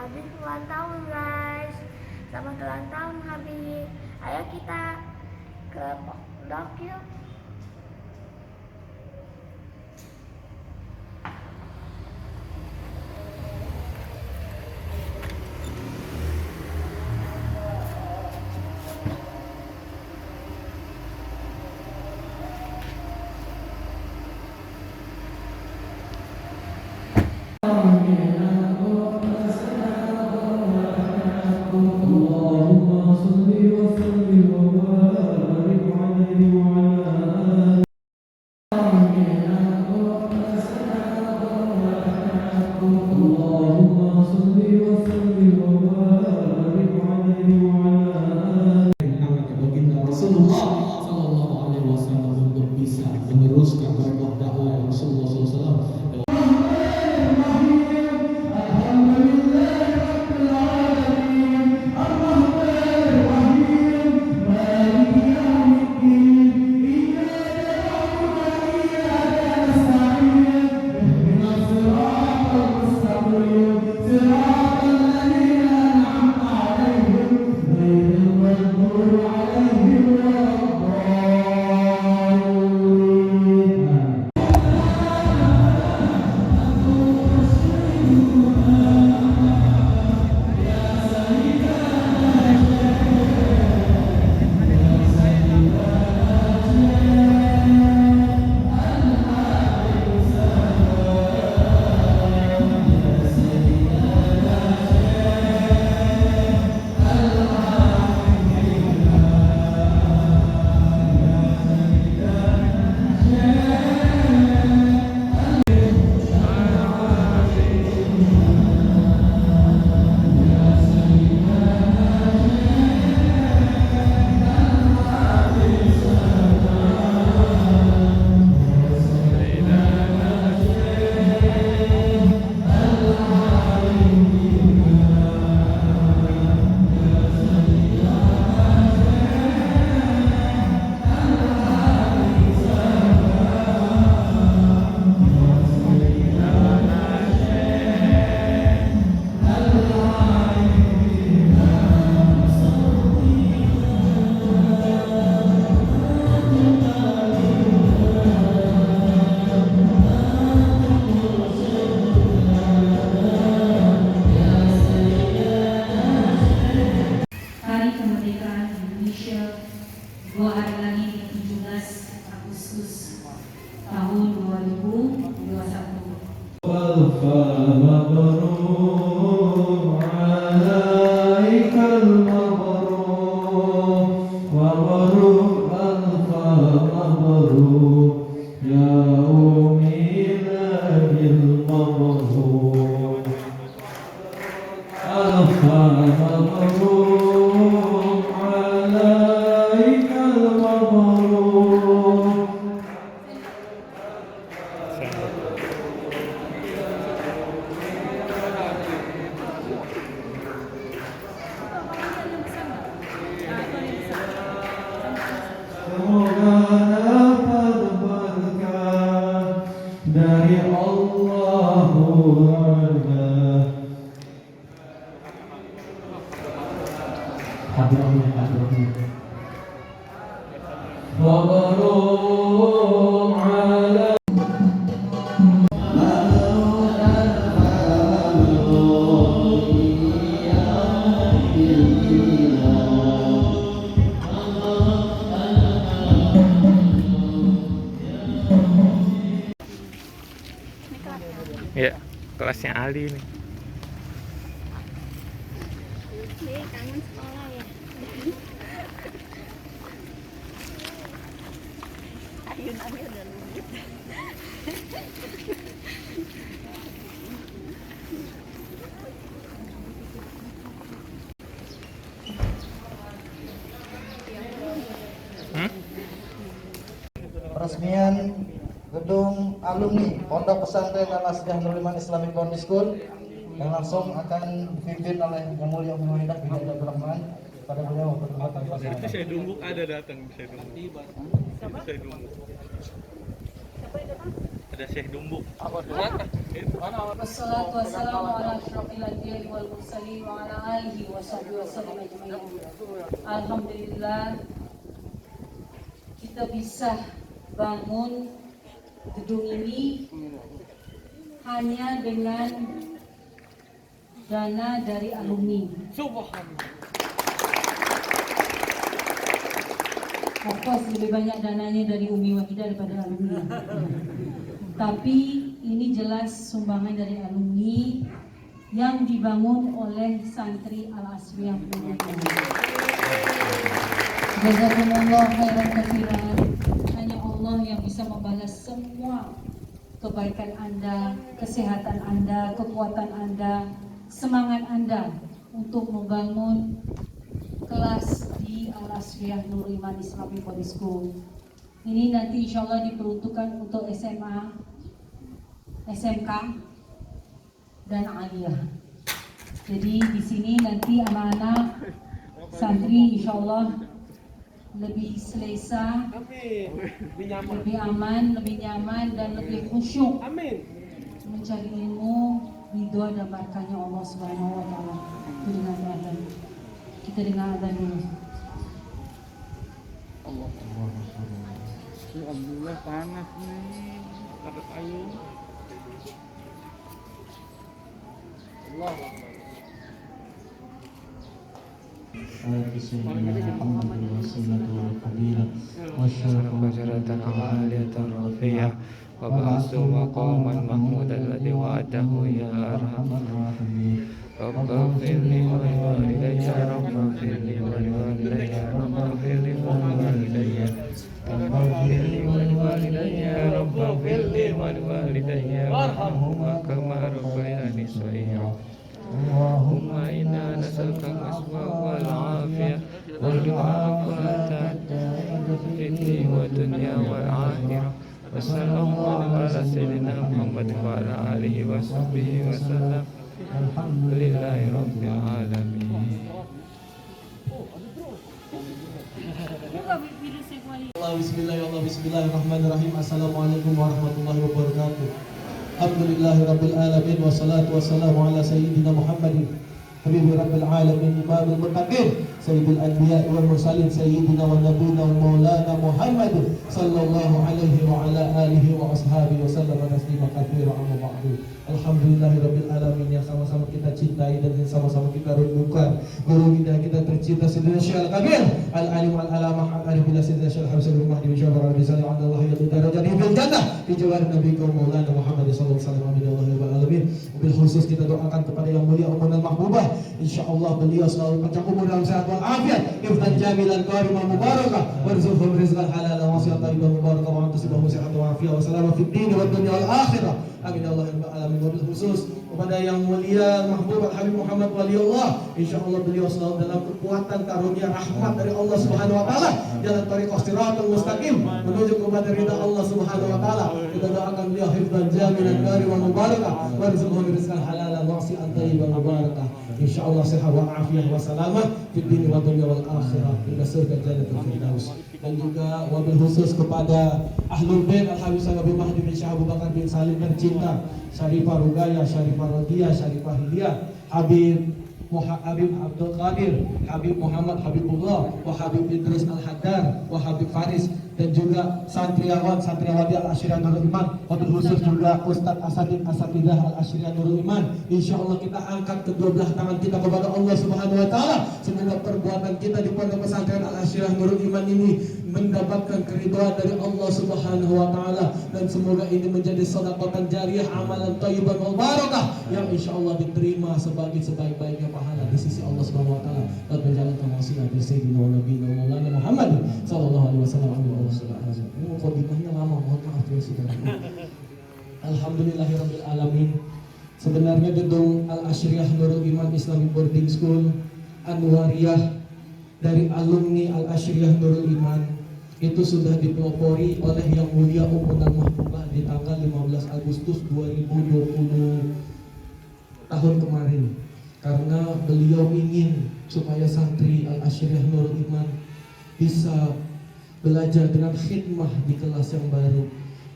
Habib ulang tahun guys. Selamat ulang tahun Habib. Ayo kita ke pondok yuk. Meneruskan dakwah Rasulullah SAW. Hari Kemerdekaan Indonesia 2 hari lagi 17 Agustus tahun dari Allahumma Wabarum ala ya, kelasnya Ali nih. Kangen sekolah ya. Ayun-ayun udah lumit. Peresmian gedung alumni Pondok Pesantren Al-Asgah Nurul Iman Islamic Boarding School yang langsung akan dipimpin oleh Yang Mulia Muhammadah bin Abdul Rahman. Pada beliau bertempat di Itu saya dumbuk ada datang, saya dumbuk. Itu saya dumbuk. Ada Syekh Dumbuk. Wassalatu wassalamu ala asyrafil anbiya'i wal mursalin wa ala alihi wa sahbihi wasallam ajma'in. Alhamdulillah kita bisa bangun gedung ini hanya dengan dana dari alumni. Of course lebih banyak dananya dari Umi Wahidah daripada alumni. Tapi ini jelas sumbangan dari alumni yang dibangun oleh santri Al-Asriyah. Jazakumullah khairan katsiran. Hanya Allah yang bisa membalas semua kebaikan Anda, kesehatan Anda, kekuatan Anda, semangat Anda untuk membangun kelas di Al-Asriyah Nurul Iman Islamic Boarding School. Ini nanti insya Allah diperuntukkan untuk SMA, SMK, dan Aliyah. Jadi di sini nanti anak-anak santri insya Allah lebih selesa, lebih aman, lebih nyaman, dan lebih khusyuk mencari ilmu, ridho dan barakahnya Allah Subhanahu wa Ta'ala. Itu dengan azan. Kita dengar azan dulu. Alhamdulillah panas nih. Dapat air. شجرة عالية رفيعة وبعثوا مقاما محمودا الذي وعده يا أرحم الراحمين رب اغفر لي ولوالدي رب اغفر لي ولوالدي رب اغفر لي ولوالدي رب اغفر لي ولوالدي رب اغفر لي ولوالدي وارحمهما كما ربياني صغيرا اللهم إنا نسألك العفو والعافية والمعافاة في الدين والدنيا والآخرة وصلى الله على سيدنا محمد وعلى آله وصحبه وسلم الحمد لله رب العالمين. Bismillahirrahmanirrahim. Assalamualaikum warahmatullahi wabarakatuh. Alhamdulillahi rabbil alamin wassalatu wassalamu ala sayyidina Muhammadin habibi rabbil alamin imamul muttaqin sayyidil anbiya wal mursalin sayyidina wa nabiyina wa maulana Muhammad sallallahu alaihi wa ala alihi wa ashabihi wa sallam taslima katsiran amma ba'du. Alhamdulillahi rabbil alamin, yang sama-sama kita cintai dan yang sama-sama kita rindukan guru kita tercinta Sayyidina Syekh Al-Kabir Al-Alim Al-Alamah Al-Arif bila Sayyidina Syekh Al-Habib Mahdi bin Jabir Al-Bisani Allah yaitu darajat bil jannah di jawab Nabi kaum Maulana Muhammad sallallahu alaihi wasallam. Amin Allahumma alamin. Bil khusus kita doakan kepada yang mulia Ummul Mahbubah, insyaallah beliau selalu panjang umur dalam sehat wal afiat, hifdzan jamilan kariman mubarakah, warzuqhum rizqan halalan wasi'atan thayyiban mubarakah, wa antusibahum sihhatan wa afiat wa salaman fid din wad dunya wal akhirah. Amin Allahumma alamin. Wabil khusus kepada yang mulia Mahbub Al-Habib Muhammad Waliullah, insyaallah beliau selalu dalam kekuatan karunia rahmat dari Allah Subhanahu wa taala, jalan thariqah shiratal mustaqim menuju kepada ridha Allah Subhanahu wa taala. Kita doakan beliau hifdzan jamilan kariman mubarakah, warzuqhum rizqan halalan wasi'atan thayyiban mubarakah, insyaallah sehat wa afiat wa salamat fid din wa dunya wal akhirah, ila surga jannatul firdaus. Dan juga wabil khusus kepada Ahlul Bait Al-Habib Habib Mahdi bin Syekh Abu Bakar bin Salim tercinta, Syarifah Rugaya, Syarifah Radiyah, Syarifah Hidayah, Habib Abdul Qadir, Habib Muhammad Habibullah, wa Habib Idris Al-Haddar, wa Habib Faris, dan juga santriwati Al-Asyriyah Nurul Iman. Wabil khusus juga Ustadz Asatidah Al-Asyriyah Nurul Iman. Insyaallah kita angkat kedua belah tangan kita kepada Allah Subhanahu wa taala. Semoga perbuatan kita di pondok pesantren Al-Asyriyah Nurul Iman ini mendapatkan keridhaan dari Allah Subhanahu wa taala, dan semoga ini menjadi sedekah jariyah, amalan thayyibah mubarakah yang insyaallah diterima sebagai sebaik-baiknya pahala di sisi Allah Subhanahu wa taala, dan menjalankan wasiat dari Sayyidina wa Nabiyina Maulana Muhammad sallallahu alaihi wasallam. Ini mukadimahnya lama, mohon maaf ya saudara. Alhamdulillahirabbil alamin. Sebenarnya gedung Al-Asyriyah Nurul Iman Islamic Boarding School Anwariyah dari alumni Al-Asyriyah Nurul Iman itu sudah dipelopori oleh Yang Mulia Ummul Mahbubah di tanggal 15 Agustus 2020 tahun kemarin, karena beliau ingin supaya santri Al-Asyriyah Nurul Iman bisa belajar dengan khidmah di kelas yang baru,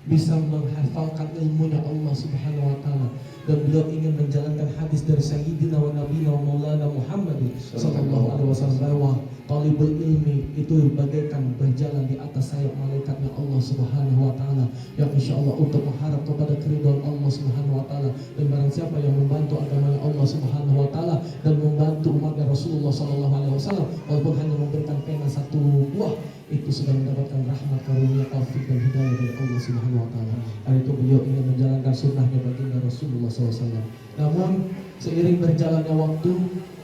bisa menghafalkan ilmunya Allah Subhanahu wa taala, dan beliau ingin menjalankan hadis dari Sayyidina wa Nabiyina wa Maulana Muhammad sallallahu alaihi wasallam bahwa talibul ilmi itu bagaikan berjalan di atas sayap malaikatnya Allah Subhanahu wa taala, yang insyaallah untuk mengharap kepada keridhaan Allah Subhanahu wa taala. Dan barang siapa yang membantu agamanya Allah Subhanahu wa taala dan membantu umatnya Rasulullah sallallahu alaihi wasallam walaupun hanya memberikan pena satu buah, itu sudah mendapatkan rahmat, karunia, taufik dan hidayah dari Allah Subhanahu wa taala. Karena itu beliau ingin menjalankan sunnahnya baginda Rasulullah SAW. Namun seiring berjalannya waktu,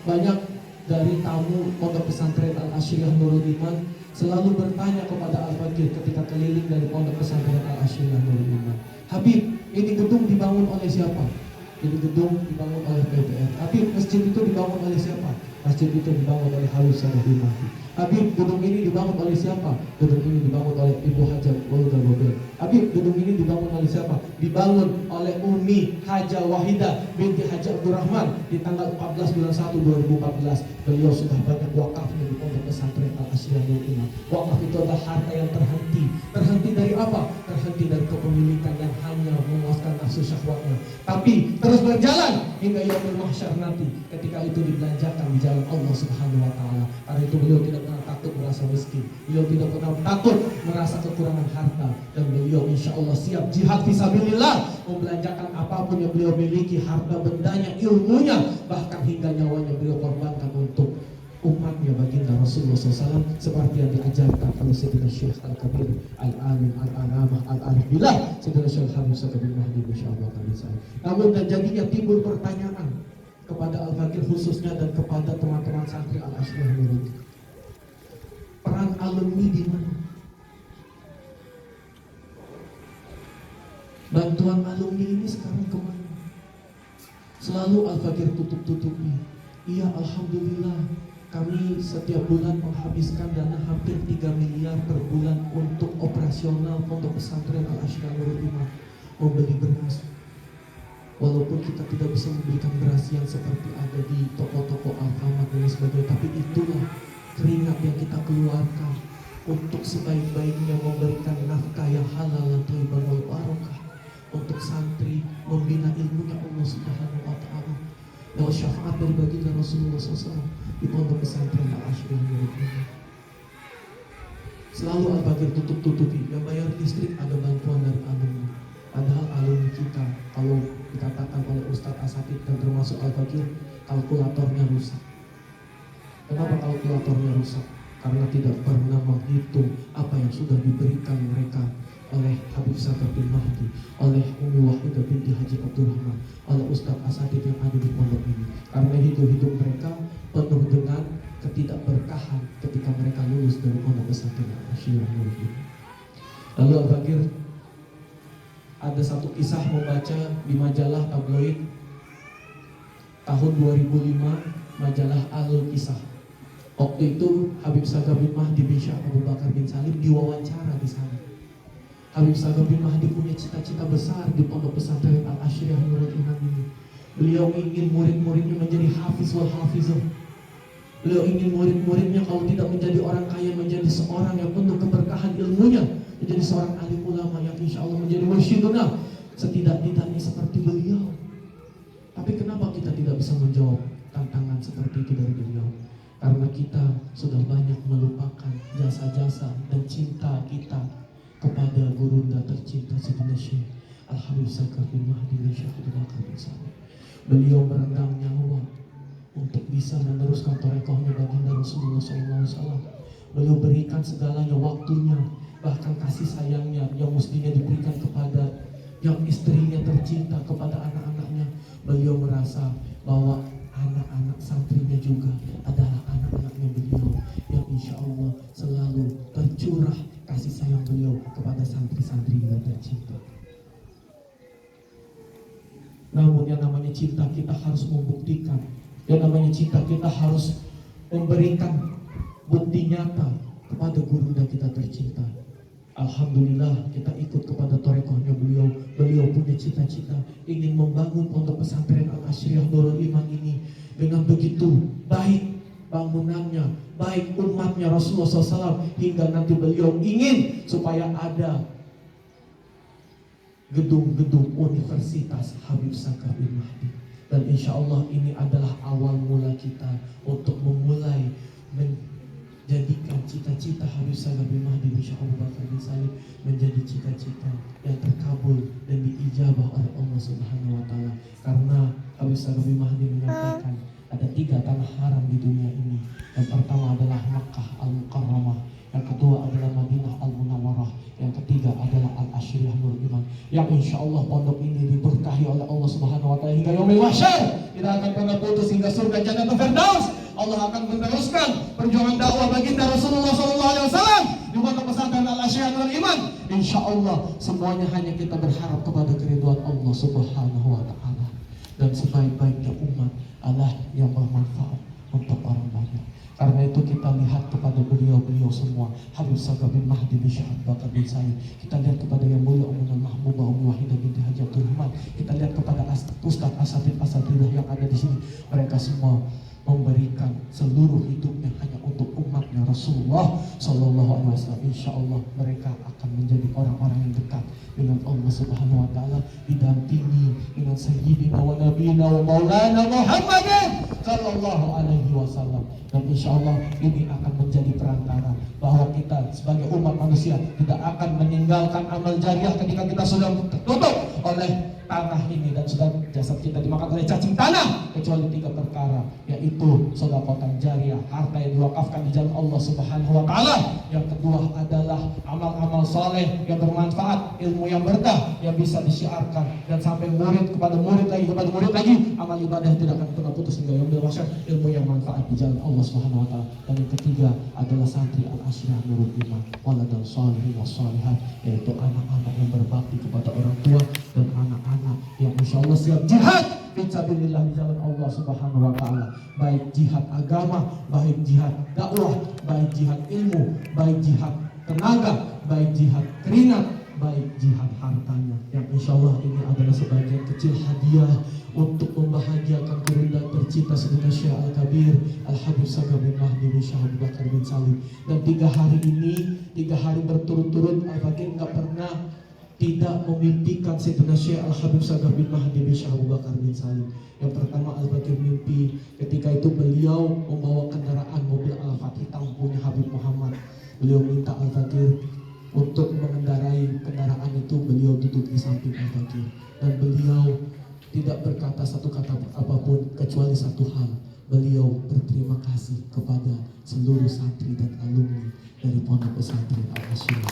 banyak dari tamu pondok pesantren Al-Asyriyah Nurul Iman selalu bertanya kepada Al-Fakir ketika keliling dari pondok pesantren Al-Asyriyah Nurul Iman, Habib, ini gedung dibangun oleh siapa? Ini gedung dibangun oleh PPR. Habib, masjid itu dibangun oleh siapa? Masjid itu dibangun oleh Habib Salahuddin Mahdi. Habib, gedung ini dibangun oleh siapa? Gedung ini dibangun oleh Ibu Hajar Walda Bobel. Habib, gedung ini dibangun oleh siapa? Dibangun oleh Umi Haja Wahidah binti Haji Abdurrahman di tanggal 14 bulan 1 2014. Beliau sudah banyak wakafnya di pondok pesantren Al-Asyriyah Nurul Iman. Wakaf itu adalah harta yang terhenti. Terhenti dari apa? Terhenti dari kepemilikan yang hanya memuaskan nafsu syahwatnya, tapi terus berjalan hingga yaumul mahsyar nanti, ketika itu dibelanjakan di jalan Allah Subhanahu wa taala. Karena itu beliau tidak pernah takut merasa miskin, beliau tidak pernah takut merasa kekurangan harta, dan beliau insya Allah siap jihad fisabilillah, membelanjakan apapun yang beliau miliki, harta bendanya, ilmunya, bahkan hingga nyawanya beliau korbankan untuk umatnya baginda Rasulullah SAW, seperti yang diajarkan oleh Sayyidina Syekh Al-Kabir Al-Alim Al-Alamah Al-Arif Billah Sayyidina Syekh Habib Salahuddin Mahdi insyaallah. Namun dan jadinya timbul pertanyaan kepada Al-Fakir khususnya dan kepada teman-teman santri Al-Asyriyah Nurul, peran alumni di mana? Bantuan alumni ini sekarang kemana? Selalu Al-Fakir tutup-tutupi. Iya, alhamdulillah, kami setiap bulan menghabiskan dana hampir 3 miliar per bulan untuk operasional pondok pesantren Al-Asyriyah Nurul Iman, membeli beras. Walaupun kita tidak bisa memberikan beras yang seperti ada di toko-toko Alfamart dan sebagainya, tapi itulah keringat yang kita keluarkan untuk sebaik-baiknya memberikan nafkah yang halal dan thayyibah wal barakah untuk santri, membina ilmunya Allah Subhanahu wa taala. Lewat syafaat dari baginda Rasulullah SAW di pondok pesantren Al-Asyriyah Nurul Iman. Selalu Al-Fakir tutup-tutupi, yang bayar listrik ada bantuan dari alumni. Padahal alumni kita, kalau dikatakan oleh Ustadz Asatid dan termasuk Al-Fakir, kalkulatornya rusak. Kenapa kalkulatornya rusak? Karena tidak pernah menghitung apa yang sudah diberikan mereka oleh Habib Salahuddin Mahdi, oleh Umi Wahidah binti Haji Abdurrahman, oleh Ustadz Asatid yang ada di pondok ini. Karena hidup mereka penuh dengan ketidakberkahan ketika mereka lulus dari pondok pesantren Al-Asyriyah Nurul Iman. Lalu Al-Fakir ada satu kisah membaca di majalah tabloid tahun 2005, majalah Al-Kisah. Waktu itu Habib Salahuddin Mahdi bin Syekh Abu Bakar bin Salim diwawancara di sana. Habib Salahuddin Mahdi punya cita-cita besar di pondok pesantren Al-Asyriyah Nurul Iman ini. Beliau ingin murid-muridnya menjadi hafiz wal hafizah. Beliau ingin murid-muridnya kalau tidak menjadi orang kaya, menjadi seorang yang penuh keberkahan ilmunya, menjadi seorang alim ulama yang insya Allah menjadi mursyiduna setidak-tidaknya seperti beliau. Tapi kenapa kita tidak bisa menjawab tantangan seperti itu dari beliau? Karena kita sudah banyak melupakan jasa-jasa dan cinta kita kepada gurunda tercinta Sayyidina Syekh Al-Habib Salahuddin Mahdi bin Syekh Abu Bakar bin Salim. Beliau merendam nyawa untuk bisa meneruskan thariqahnya baginda Rasulullah SAW. Beliau berikan segalanya, waktunya, bahkan kasih sayangnya yang mestinya diberikan kepada yang istrinya tercinta, kepada anak-anaknya. Beliau merasa bahwa anak-anak santrinya juga adalah anak-anaknya beliau, yang insya Allah selalu tercurah kasih sayang beliau kepada santri-santri yang tercinta. Namun yang namanya cinta kita harus membuktikan, yang namanya cinta kita harus memberikan bukti nyata kepada gurunda kita tercinta. Alhamdulillah kita ikut kepada thariqahnya beliau. Beliau punya cita-cita ingin membangun pondok pesantren Al-Asyriyah Nurul Iman ini dengan begitu baik bangunannya, baik umatnya Rasulullah SAW, hingga nanti beliau ingin supaya ada gedung-gedung Universitas Habib Sagaf bin Mahdi. Dan insya Allah ini adalah awal mula kita untuk memulai menjadikan cita-cita Habib Sagaf bin Mahdi bin Syekh Abu Bakar bin Salim menjadi cita-cita yang terkabul dan diijabah oleh Allah Subhanahu wa Ta'ala. Karena Habib Sagaf bin Mahdi menyampaikan ada 3 tanah haram di dunia ini. Yang pertama adalah Makkah Al-Mukarramah, yang kedua adalah Madinah Al-Munawwarah, yang ketiga adalah Al-Ashriyah Nurul Iman. Yang insya Allah pondok ini diberkahi oleh Allah Subhanahu wa Ta'ala hingga yaumil mahsyar. Tidak akan pernah putus hingga surga Jannatul Firdaus. Allah akan meneruskan perjuangan dakwah baginda Rasulullah SAW di pondok pesantren Al-Ashriyah Nurul Iman. Insya Allah semuanya hanya kita berharap kepada keridhaan Allah Subhanahu wa Ta'ala. Dan sebaik-baiknya umat adalah yang bermanfaat untuk orang banyak. Karena itu kita lihat kepada beliau-beliau semua, Habib Sagaf bin Mahdi bin Syekh Abu Bakar bin Salim. Kita lihat kepada yang mulia Ummul Mahbubah Ummu Wahidah binti Haji Abdul Rahman. Kita lihat kepada Ustaz Asatidah yang ada di sini. Mereka semua memberikan seluruh hidupnya hanya untuk umatnya Rasulullah Sallallahu Alaihi Wasallam. Insya Allah mereka akan menjadi orang-orang yang dekat dengan Allah Subhanahu Wa Taala, didampingi dengan Sayyidina wa Nabiyina wa Maulana Muhammadin Sallallahu Alaihi Wasallam. Dan insya Allah ini akan menjadi perantara bahwa kita sebagai umat manusia tidak akan meninggalkan amal jariah ketika kita sudah tertutup oleh tanah ini dan sudah jasad kita dimakan oleh cacing tanah, kecuali 3 perkara, yaitu sedekah jariah, harta yang diwakafkan di jalan Allah Subhanahu wa Ta'ala. Yang kedua adalah amal-amal saleh yang bermanfaat, ilmu yang berkah yang bisa disiarkan dan sampai murid kepada murid lagi kepada murid lagi. Amal ibadah yang tidak akan pernah putus hingga yaumil mahsyar, ilmu yang manfaat di jalan Allah Subhanahu wa Ta'ala. Dan yang ketiga adalah santri Al-Ashriyah Nurul Iman waladul sholihin wassolihat, yaitu anak-anak yang berbakti kepada orang tua dan anak-anak yang insya Allah siap jihad fisabilillah di jalan Allah Subhanahu wa Ta'ala. Baik jihad agama, baik jihad dakwah, baik jihad ilmu, baik jihad tenaga, baik jihad keringat, baik jihad hartanya. Yang insya Allah ini adalah sebagian kecil hadiah untuk membahagiakan kerendahan tercinta Sayyidina Syekh Al-Kabir Al-Habib Sagaf bin Mahdi bin Syekh Abu Bakar bin Salim. Dan 3 hari ini, 3 hari berturut-turut Al-Fakir nggak pernah tidak memimpikan Sayyidina Syekh Al-Habib Sagaf bin Mahdi bin Syekh Abu Bakar bin Salim. Yang pertama Al-Bakir mimpi ketika itu beliau membawa kendaraan mobil Al-Fatih hitam punya Habib Muhammad. Beliau minta Al-Bakir untuk mengendarai kendaraan itu, beliau duduk di samping Al-Bakir dan beliau tidak berkata satu kata apapun kecuali satu hal. Beliau berterima kasih kepada seluruh santri dan alumni dari pondok pesantren Al-Ashriyah.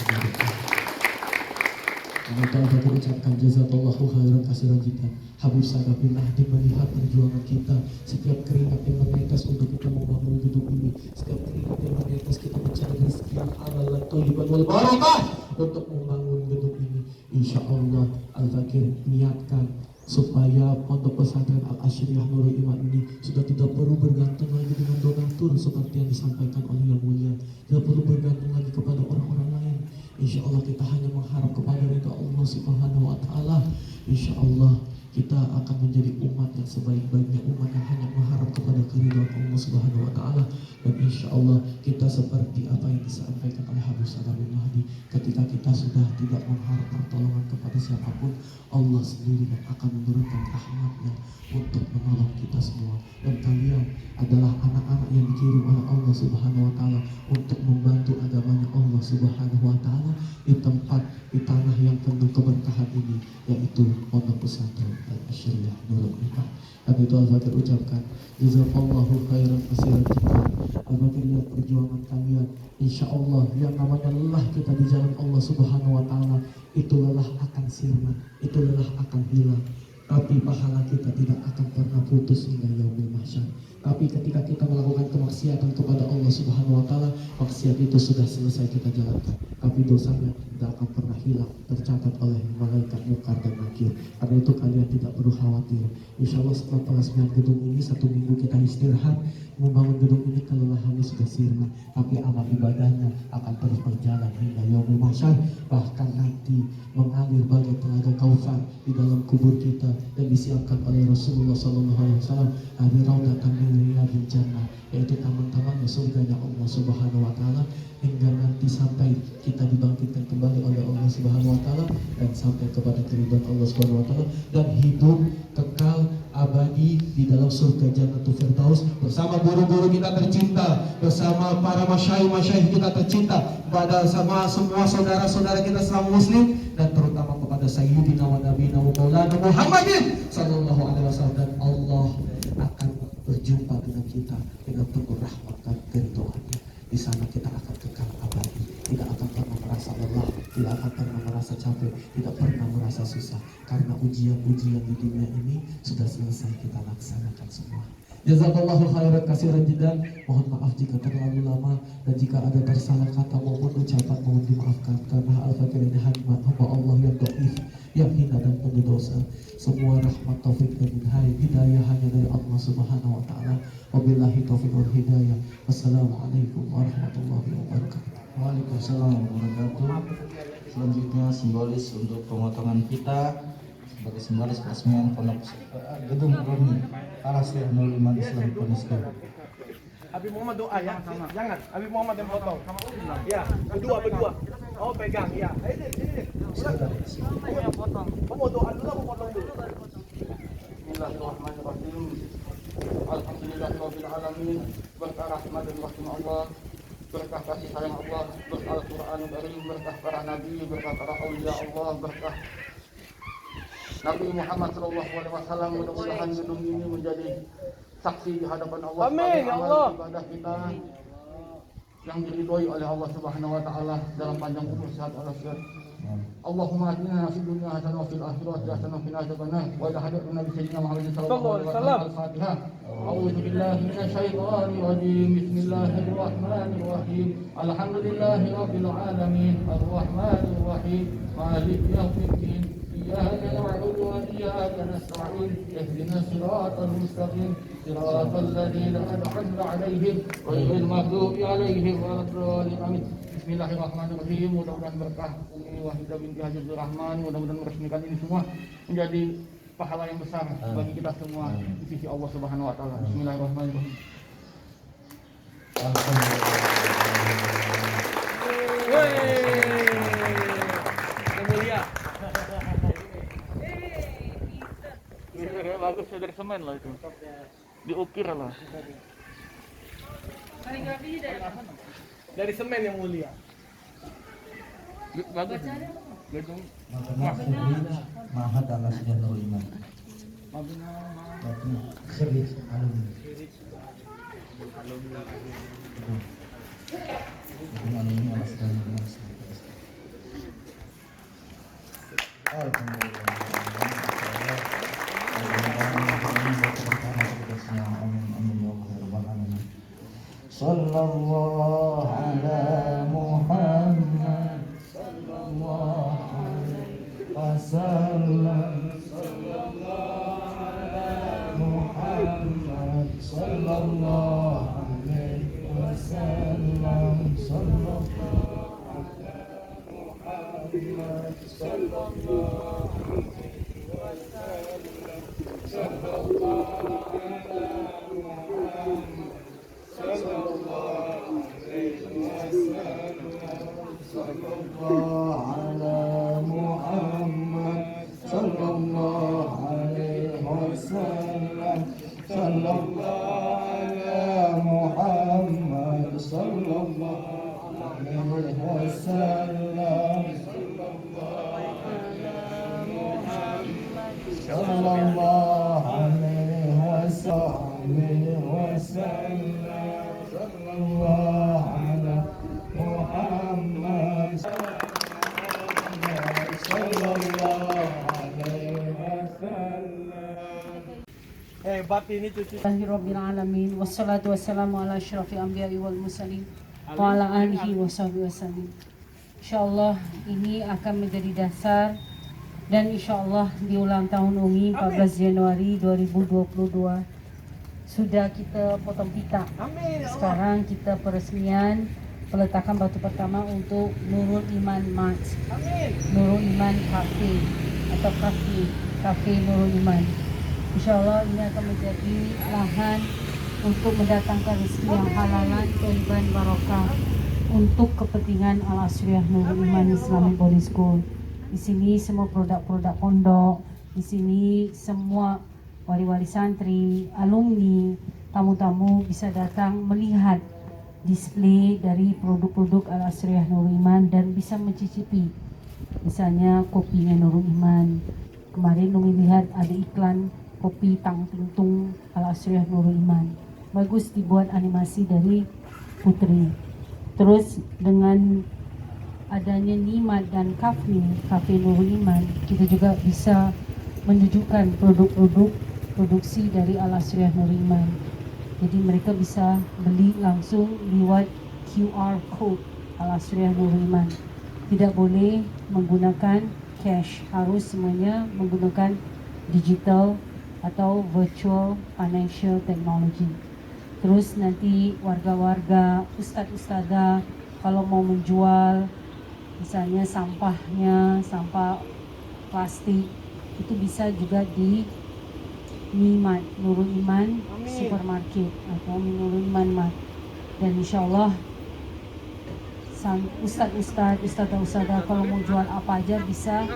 Kita ucapkan jazakallahu khairan kasiran jika Habib Sagaf bin Mahdi melihat perjuangan kita, setiap keringat yang menetes untuk kita membangun gedung ini, setiap keringat yang menetes kita mencari rezeki yang halal dan thayyiban wal barakah untuk membangun gedung ini. Insya Allah Al-Fakir niatkan supaya pondok pesantren Al-Ashriyah Nurul Iman ini sudah tidak perlu bergantung lagi dengan donatur seperti yang disampaikan oleh Yang Mulia, tidak perlu bergantung lagi kepada orang-orang lain. Insya Allah kita hanya mengharap kepada ridha Allah Subhanahu wa Ta'ala. Insya Allah kita akan menjadi umat yang sebaik-baiknya umat yang hanya mengharap kepada keridhaan Allah Subhanahu wa Ta'ala. Dan insya Allah kita seperti apa yang disampaikan oleh Habib Sagaf bin Mahdi, ketika kita sudah tidak mengharap pertolongan kepada siapapun, Allah sendiri yang akan memberikan rahmatnya untuk menolong kita semua. Dan kalian adalah anak-anak yang dikirim oleh Allah Subhanahu wa Ta'ala untuk membantu agamanya Allah Subhanahu wa Ta'ala di tempat, di tanah yang penuh keberkahan ini, yaitu pondok pesantren Al-Ashriyah Nurul Iman. Dan itu Al-Fakir ucapkan jazakallahu khairan kasiran kita. Al-Fakir lihat perjuangan kalian. Insya Allah yang namanya lelah kita di jalan Allah Subhanahu wa Ta'ala, itu lelah akan sirna, itu lelah akan hilang, tapi pahala kita tidak akan pernah putus hingga yaumil mahsyar. Tapi ketika kita melakukan kemaksiatan kepada Allah Subhanahu wa Ta'ala, maksiat itu sudah selesai kita jalankan, tapi dosanya tidak akan pernah hilang, tercatat oleh malaikat Munkar dan Nakir. Karena itu kalian tidak perlu khawatir. Insya Allah setelah peresmian gedung ini 1 minggu kita istirahat, membangun gedung ini kelelahannya sudah sirna, tapi amal ibadahnya akan terus berjalan hingga yaumil mahsyar. Bahkan nanti mengalir bagai telaga Kautsar di dalam kubur kita dan disiapkan oleh Rasulullah SAW. Hari raudatan min azwabil jannah, yaitu taman-tamannya surganya Allah Subhanahu wa taala, hingga nanti sampai kita dibangkitkan kembali oleh Allah Subhanahu wa taala dan sampai kepada keridhaan Allah Subhanahu wa taala, dan hidup kekal abadi di dalam surga Jannatul Firdaus bersama guru-guru kita tercinta, bersama para masyayikh kita tercinta, pada sama semua saudara-saudara kita selama muslim, dan terutama kepada Sayyidina wa Nabiyina wa Maulana Muhammadin sallallahu alaihi wasallam. Dan Allah akan berjumpa dengan kita dengan penuh rahmat dan keridhaannya. Di sana kita akan kekal abadi, tidak akan pernah merasa lelah, tidak akan pernah merasa capek, tidak pernah merasa susah, karena ujian-ujian di dunia ini sudah selesai kita laksanakan semua. Jazakallahu khairan katsiran jiddan. Mohon maaf jika terlalu lama, dan jika ada tersalah kata maupun ucapan mohon dimaafkan, karena al-fakir ini hikmat hamba Allah yang dhaif, yang hina dan penuh dosa. Semua rahmat, taufik dan hidayah hanya dari Allah Subhanahu wa taala. Wabillahi taufiq wal hidayah. Wassalamualaikum warahmatullahi wabarakatuh. Waalaikumsalam warahmatullahi wabarakatuh. Selanjutnya simbolis untuk pemotongan pita sebagai simbolis peresmian pondok gedung Rumi Al-Asliah Nurul Iman Islamic Pondok School. Habib Muhammad doa ya, jangan. Habib Muhammad yang potong. Ya, berdua. Oh pegang, ya. Sini. Yang potong. Kamu doa dulu, aku potong dulu. Bismillahirrahmanirrahim. Alhamdulillahirabbil alamin. Berkah rahmat dan rahmat Allah, berkah kasih sayang Allah, berkah Al-Qur'anul Karim, berkah para nabi, berkah para auliya Allah, berkah Nabi Muhammad SAW. Mudah-mudahan gedung ini menjadi saksi di hadapan Allah. Amin ya Allah. Ibadah kita yang diridhoi oleh Allah Subhanahu wa taala dalam panjang umur sehat walafiat. Allahumma atina fid dunya hasanah wa fil akhirati hasanah wa qina adzabannar. Wa ila hadratin nabi sayyidina Muhammadin sallallahu alaihi wasallam. Al-Fatihah. A'udzu billahi minasyaitonir rajim. Bismillahirrahmanirrahim. Alhamdulillahi rabbil alamin. Arrahmanir rahim. Maliki yaumiddin. إياك نعبد وإياك نستعين اهدنا الصراط المستقيم صراط الذين أنعمت عليهم غير المغضوب عليهم ولا الضالين آمين. Bismillahirrahmanirrahim. Mudah-mudahan berkah Umi Wahidah binti Haji Abdul Rahman, mudah-mudahan meresmikan ini semua menjadi pahala yang besar bagi kita semua di sisi Allah Subhanahu wa taala. Bismillahirrahmanirrahim. Bagus dari semen lah itu, diukir lah. Dari semen yang mulia. Bagus. Gedung. Mahat Al-Asliah Nurul Iman. Serit alumni. Gedung alumni Al-Asliah Nurul Iman. Alhamdulillah. Sallallahu ala Muhammad sallallahu alaihi wasallam. Sallallahu ala Muhammad sallallahu alaihi wasallam. Sallallahu ala Muhammad sallallahu alaihi wasallam. Sallallahu ala Muhammad sallallahu alaihi wasallam. Sallallahu ala Muhammad sallallahu alaihi wasallam. Sallallahu alaihi wasallam. Sallallahu ala Muhammad sallallahu alaihi wasallam. Hebat ini cucu. Rabbil alamin wassalatu wassalamu ala asyrafil anbiya'i wal mursalin wa ala alihi washabbihi wasallam. Insyaallah ini akan menjadi dasar, dan insyaallah di ulang tahun Umi 14 Januari 2022 sudah kita potong pita. Sekarang kita peresmian peletakan batu pertama untuk Nurul Iman Mart, Nurul Iman Cafe atau Cafe Nurul Iman. Insyaallah ini akan menjadi lahan untuk mendatangkan rezeki yang halalan, thayyiban, barokah untuk kepentingan Al-Asriyah Nurul Iman Islamic Boarding School. Di sini semua produk-produk pondok, di sini semua wali-wali santri, alumni, tamu-tamu bisa datang melihat display dari produk-produk Al-Asriyah Nurul Iman dan bisa mencicipi. Misalnya kopinya Nurul Iman. Kemarin Numi lihat ada iklan kopi Tang Ting Tung Al-Asriyah Nurul Iman. Bagus, dibuat animasi dari Putri. Terus dengan adanya Nimat dan Cafe Nurul Iman, kita juga bisa menunjukkan produk-produk produksi dari Al-Asriyah Nurul Iman. Jadi mereka bisa beli langsung lewat QR code Al-Asriyah Nurul Iman. Tidak boleh menggunakan cash, harus semuanya menggunakan digital atau virtual financial technology. Terus nanti warga-warga, ustadz-ustadzah kalau mau menjual misalnya sampahnya, sampah plastik, itu bisa juga di Nimat Nurul Iman Supermarket atau Nurul Iman Mart. Dan insya Allah ustadz-ustadzah kalau mau jual apa aja bisa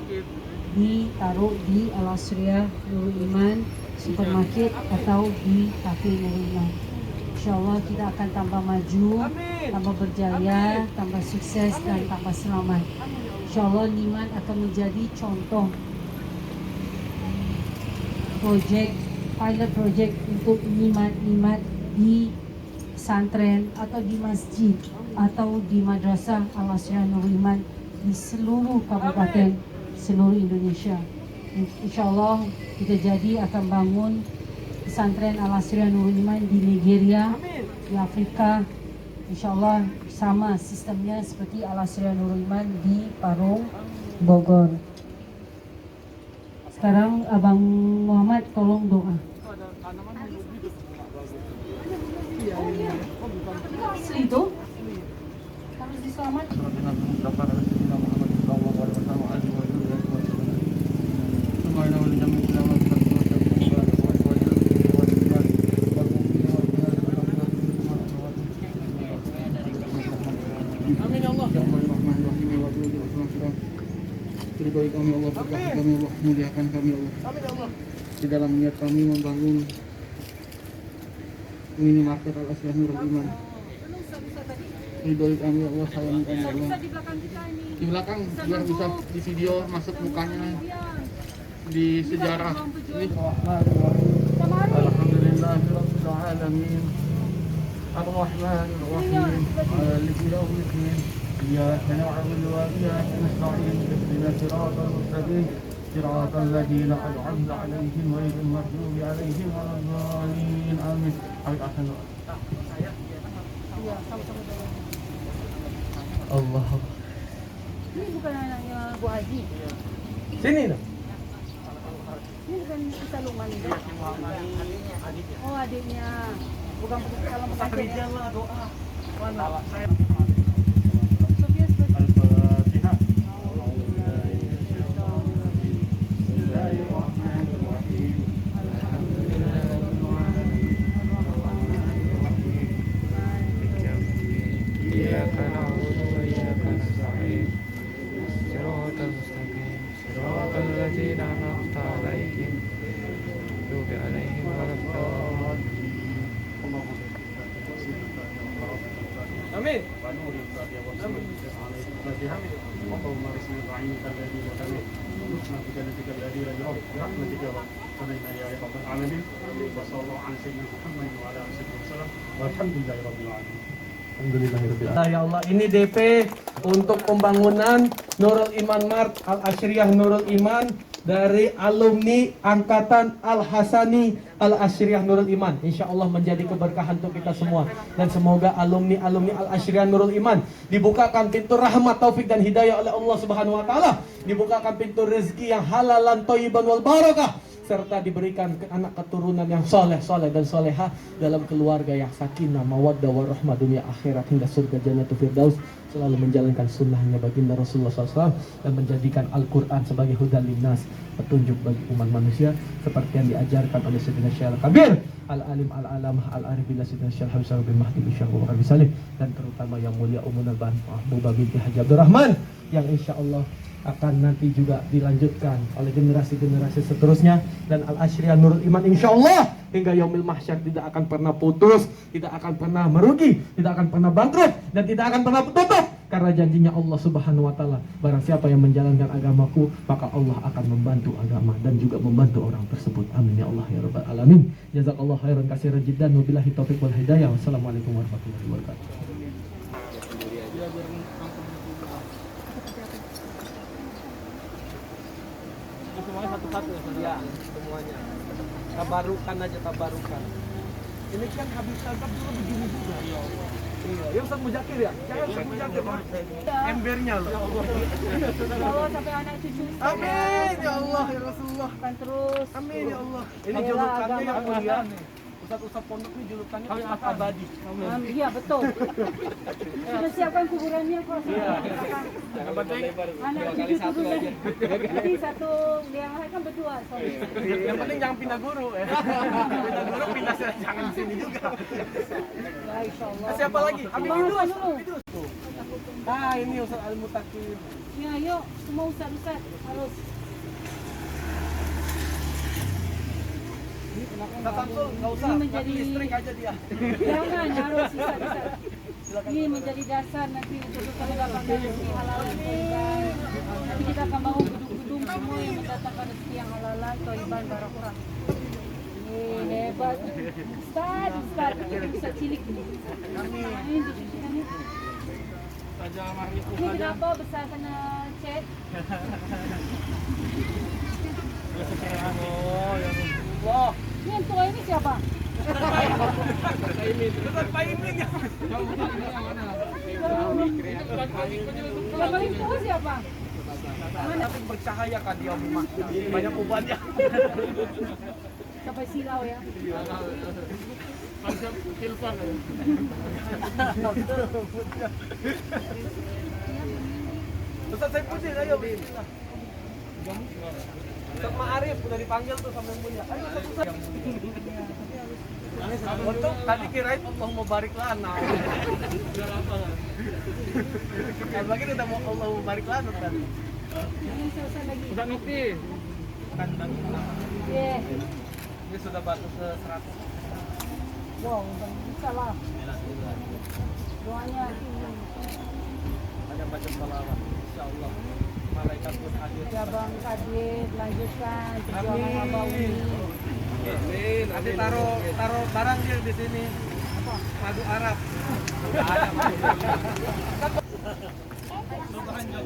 ditaruh di Al-Asriyah Nurul Iman Supermarket atau di Cafe Nurul Iman. Insya Allah kita akan tambah maju, tambah berjaya, tambah sukses dan tambah selamat. Insya Allah Niman akan menjadi contoh pilot project untuk Nimat di pesantren atau di masjid atau di madrasah Al-Asriyah Nurul Iman di seluruh kabupaten seluruh Indonesia. Insya Allah kita jadi akan bangun pesantren Al-Asriyah Nurul Iman di Nigeria, di Afrika. Insya Allah sama sistemnya seperti Al-Asriyah Nurul Iman di Parung, Bogor. Sekarang Abang Muhammad tolong doa. Asli itu harus diselamatkan. Amin ya Allah. Ridhoi kami Allah, berkati kami Allah, muliakan kami Allah. Amin ya Allah. Di dalam niat kami membangun minimarket Al-Asriyah Nurul Iman. Ridhoi kami Allah, sayang kami Allah. Di belakang biar bisa di video masuk mukanya di sejarah ini. Alhamdulillahirabbil alamin. Ar-Rahmanir Rahim. Maliki yaumiddin. Iyyaka na'budu wa iyyaka nasta'in. Ihdinas siratal mustaqim. Siratal ladzina an'amta 'alaihim ghairil maghdubi 'alaihim waladdallin. Amin. Allah. Ini bukan anaknya Bu Haji. Sini dong. Ini bukan kita Luman itu. Oh adiknya. Bukan kalau pesantren ya. Doa. Sofia seperti Al-Fatihah. إياك نعبد وإياك نستعين صراط المستقيم صراط الذين أنعمت عليهم غير عليهم ولا الضالين. Amin. Ya Allah, ini DP untuk pembangunan Nurul Iman Mart Al-Asriyah Nurul Iman dari alumni Angkatan Al-Hasani Al-Asriyah Nurul Iman. Insya Allah menjadi keberkahan untuk kita semua. Dan semoga alumni Al-Asriyah Nurul Iman dibukakan pintu rahmat, taufik dan hidayah oleh Allah Subhanahu wa taala. Dibukakan pintu rezeki yang halalan, thayyiban wal barakah. serta diberikan anak keturunan yang soleh dan soleha dalam keluarga yang sakinah, mawaddah, warahmah dunia akhirat hingga surga jannatul firdaus, selalu menjalankan sunnahnya baginda Rasulullah SAW dan menjadikan Al-Quran sebagai hudan linnas, petunjuk bagi umat manusia seperti yang diajarkan oleh Sayyidina Syekh Al-Kabir Al-Alim Al-Alamah Al-Arif Billah Sayyidina Syekh Habib bin Mahdi bin Syekh Abu Bakar bin Salim, dan terutama yang mulia Ummul Mahbubah binti Haji Abdurrahman yang insya Allah akan nanti juga dilanjutkan oleh generasi-generasi seterusnya, dan Al-Ashriyah Nurul Iman insya Allah hingga yaumil mahsyar tidak akan pernah putus, tidak akan pernah merugi, tidak akan pernah bangkrut, dan tidak akan pernah tutup, karena janjinya Allah Subhanahu wa Ta'ala, barang siapa yang menjalankan agamaku maka Allah akan membantu agama dan juga membantu orang tersebut. Amin ya Allah ya Rabbal Alamin. Jazakallah khairan katsiran jiddan, wabillahi taufiq wal hidayah. Wassalamualaikum warahmatullahi wabarakatuh. Semuanya satu-satu ya, Ustaz? Ya, semuanya. Tabarukan aja, tabarukan. Ini kan habis tangkap dulu begini juga. Iya, ya Ustaz Muzakir ya? Jangan Ustaz Muzakir, Pak. Embernya loh. Bawa sampai anak cucu. Amin ya Allah ya Rasulullah. Akan terus. Amin ya Allah. Ini Bela julukannya yang agama. mulia. Ustaz-ustaz pondok ini julukannya Ustaz Abadi. Iya betul. Sudah siapkan kuburannya kok. Iya. Anak Penting cucu itu dulu. Jadi satu yang lain kan berdua. Sorry. yang penting jangan pindah guru. Pindah guru pindah jangan di sini juga. Ya insyaallah. Siapa lagi? Amin Bang Idrus. dulu. Ah, ini Ustaz Al-Mutakin. Ya yuk semua ustaz harus. Ustaz Samsul, nggak usah. Ini menjadi listrik aja dia. jangan harus bisa. Ini menjadi dasar nanti untuk kita mendapatkan rezeki halal yang thayyiban. Nanti kita akan bangun gedung-gedung semua yang mendatangkan rezeki yang halalan, thayyiban, barakah. Ini hebat. Ustaz, Ustaz cilik ini. Ini dibikin ini. Saja Marifus Ini saja. kenapa besar kena chat? Oh, ya Wah, Ini yang tua ini siapa? Ustaz Paimin ya. Yang paling tua siapa? Tapi bercahaya kan dia rumah. Banyak ubannya. Sampai silau ya. konsep silver ya. Ustaz Saifuddin, ayo bismillah. Ustaz Ma'arif udah dipanggil tuh sama yang mulia. Ayo Ustaz. Untuk tadi kirain Allah mau barik lana. Kalau lagi udah mau Allah mau barik lana tadi. Ini selesai lagi. Ustaz Mufti. Kan tadi Iya. ini sudah batas 100. Wow, bisa lah. Doanya. Banyak baca salawat. Insyaallah malaikat pun hadir. Ya Bang Kadir, lanjutkan perjuangan Abah Umi. Nanti taruh barang dia di sini. Madu Arab.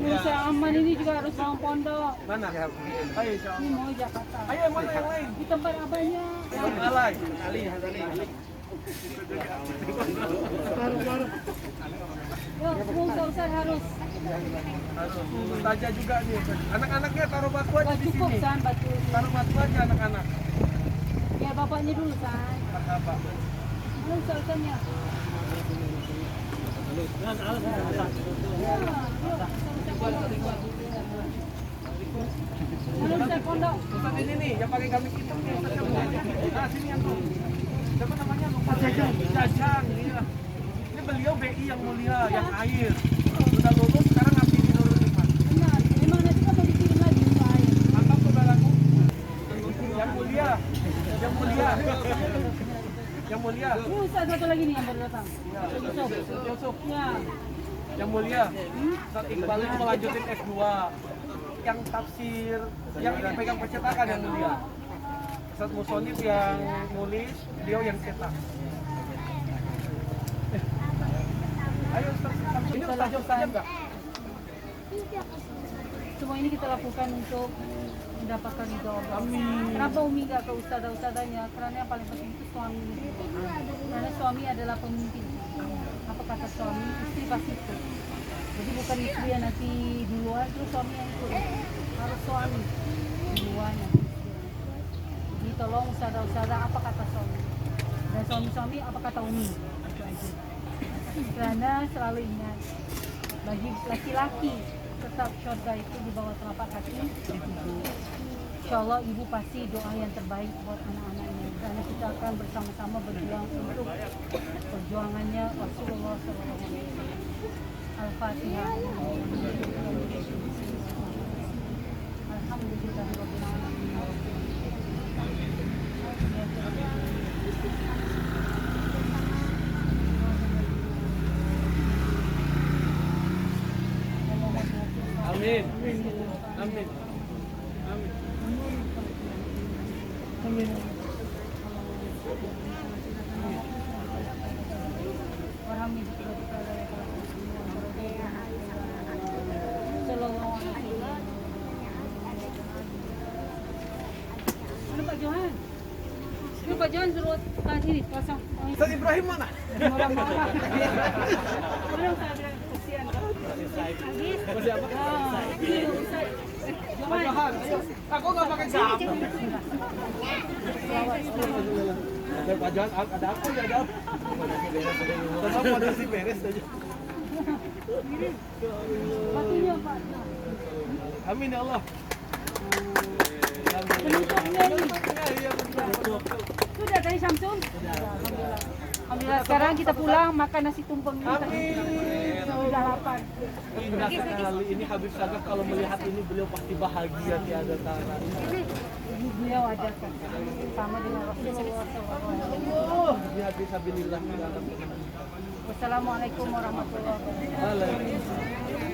Nusa Aman ini juga harus bangun pondok. Mana? Ayo Ini insyaallah. mau Jakarta. Ayo yang mana yang lain? Di tempat abahnya. Alay. Ali. Yuk, semua usah harus. Ustazah juga nih. Anak-anaknya taruh batu aja di Cukup sini. San batu. Taruh batu aja anak-anak. Ya bapaknya dulu San. Apa? Mana usahanya? Mana usah pondok? Ustaz ini nih yang pakai gamis hitam nih. Ustaz yang mulia. Nah, sini yang tuh. Siapa namanya? Lupa. Jajang. Iya. Ini beliau BI yang mulia, yang air. Sudah lulus sekarang ngabdi di Nurul Iman. Benar. Memang nanti kan mau dikirim lagi untuk air. Mantap saudaraku. Yang mulia. Yang mulia. Yang mulia. Ini ustaz satu lagi nih yang baru datang. Yusuf. Ya. Yang mulia. Ustaz Iqbal itu melanjutin S2. Yang tafsir, yang pegang percetakan yang mulia. Ustaz Musonif yang nulis, beliau yang cetak. Ayo Ustaz, ini Ustaz enggak? Semua ini kita lakukan untuk mendapatkan ridho Allah. Amin. Kenapa Umi gak ke ustazah-ustazahnya? Karena yang paling penting itu suami. Karena suami adalah pemimpin. Apa kata suami? Istri pasti ikut. Jadi bukan istri yang nanti duluan terus suami yang ikut. Harus suami duluan yang ikut. tolong saudara-saudara apa kata suami, dan suami-suami apa kata umi. Itu aja. Karena selalu ingat, bagi laki-laki tetap surga itu di bawah telapak kaki ibu. Insya Allah ibu pasti doa yang terbaik buat anak-anaknya, karena kita akan bersama-sama berjuang untuk perjuangannya Rasulullah SAW. Al-Fatihah. Alhamdulillahirabbil alamin. Amin. Amin. Amin. Ano Pak Johan? Ano Pak Johan suruh sini pasang. Ustaz Ibrahim mana? Marah-marah. Belum saya bilang kesian. Habis. Masih apa? Johan. Johan, aku nggak pakai jam. Ada Pak Johan, ada aku nggak ada. Tetap posisi beres aja. Batunya Pak. Amin ya Allah. Penutupnya ini. Sudah tadi Samsung? Alhamdulillah. Alhamdulillah. Sekarang kita pulang makan nasi tumpeng ini. Amin. Sudah lapar. Indah sekali ini Habib Sagaf, kalau melihat ini beliau pasti bahagia tiada tara. Ini beliau ajarkan sama dengan Rasulullah SAW. Oh, jihad fisabilillah. Wassalamualaikum warahmatullahi wabarakatuh. Waalaikumsalam.